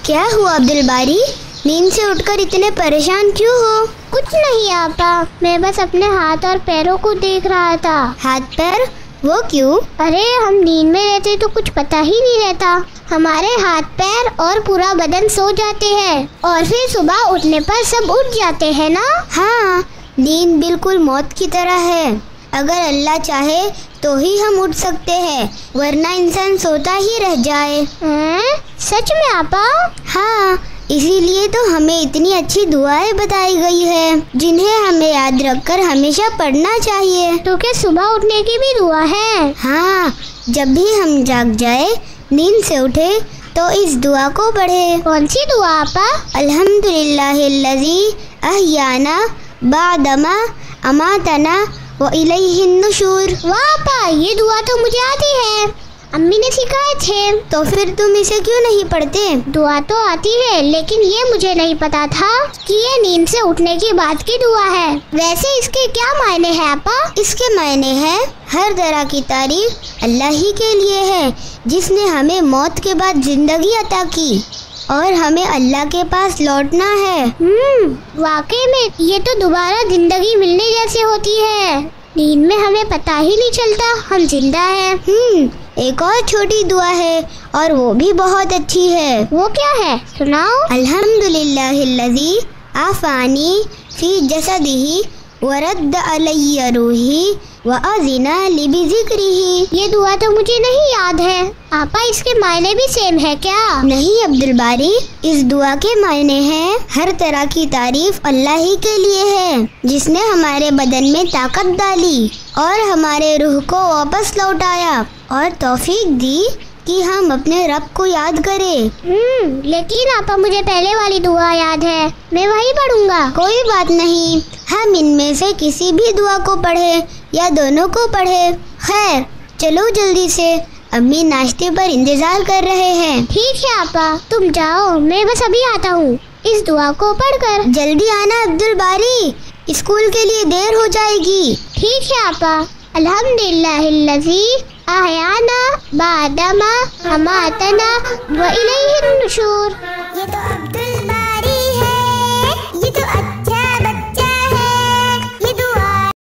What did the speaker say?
क्या हुआ अब्दुल बारी, नींद से उठकर इतने परेशान क्यों हो? कुछ नहीं आपा, मैं बस अपने हाथ और पैरों को देख रहा था। हाथ पैर? वो क्यों? अरे हम नींद में रहते तो कुछ पता ही नहीं रहता। हमारे हाथ पैर और पूरा बदन सो जाते हैं और फिर सुबह उठने पर सब उठ जाते हैं ना। हाँ, नींद बिल्कुल मौत की तरह है। अगर अल्लाह चाहे तो ही हम उठ सकते हैं, वरना इंसान सोता ही रह जाए। सच में आपा? हाँ, इसीलिए तो हमें इतनी अच्छी दुआएं बताई गई है, जिन्हें हमें याद रखकर हमेशा पढ़ना चाहिए। तो क्या सुबह उठने की भी दुआ है? हाँ, जब भी हम जाग जाए, नींद से उठे तो इस दुआ को पढ़े। कौन सी दुआ आपा? अल्हम्दुलिल्लाहिल्लज़ी अहयाना बादमा अमातना व इलैहिन नुशूर। वाह आपा, ये दुआ तो मुझे आती है, अम्मी ने सिखाए थे। तो फिर तुम इसे क्यों नहीं पढ़ते? दुआ तो आती है, लेकिन ये मुझे नहीं पता था कि ये नींद से उठने के बाद की दुआ है। वैसे इसके क्या मायने हैं आपा? इसके मायने हैं, हर तरह की तारीफ अल्लाह ही के लिए है, जिसने हमें मौत के बाद जिंदगी अता की और हमें अल्लाह के पास लौटना है। वाकई में ये तो दोबारा जिंदगी मिलने जैसी होती है। नींद में हमें पता ही नहीं चलता हम जिंदा हैं। एक और छोटी दुआ है और वो भी बहुत अच्छी है। वो क्या है, सुनाओ। अल्हम्दुलिल्लाहिल्लज़ी आफ़ानी फी जसदिही वरद्द अलैया रूही व अज़िना ली बिज़िक्रिही। ये दुआ तो मुझे नहीं याद है आपा, इसके मायने भी सेम है क्या? नहीं अब्दुल बारी, इस दुआ के मायने हैं, हर तरह की तारीफ अल्लाह ही के लिए है, जिसने हमारे बदन में ताकत डाली और हमारे रूह को वापस लौटाया और तौफीक दी कि हम अपने रब को याद करें। लेकिन आपा मुझे पहले वाली दुआ याद है, मैं वही पढ़ूंगा। कोई बात नहीं, हम इनमें से किसी भी दुआ को पढ़े या दोनों को पढ़े। खैर चलो जल्दी से, अम्मी नाश्ते पर इंतजार कर रहे हैं। ठीक है आपा, तुम जाओ, मैं बस अभी आता हूँ इस दुआ को पढ़कर। जल्दी आना अब्दुल बारी, स्कूल के लिए देर हो जाएगी। ठीक है आपा। अल्हम्दुलिल्लाहिल्लज़ी अहयाना बादमा अमातना व इलैहिन नुशूर।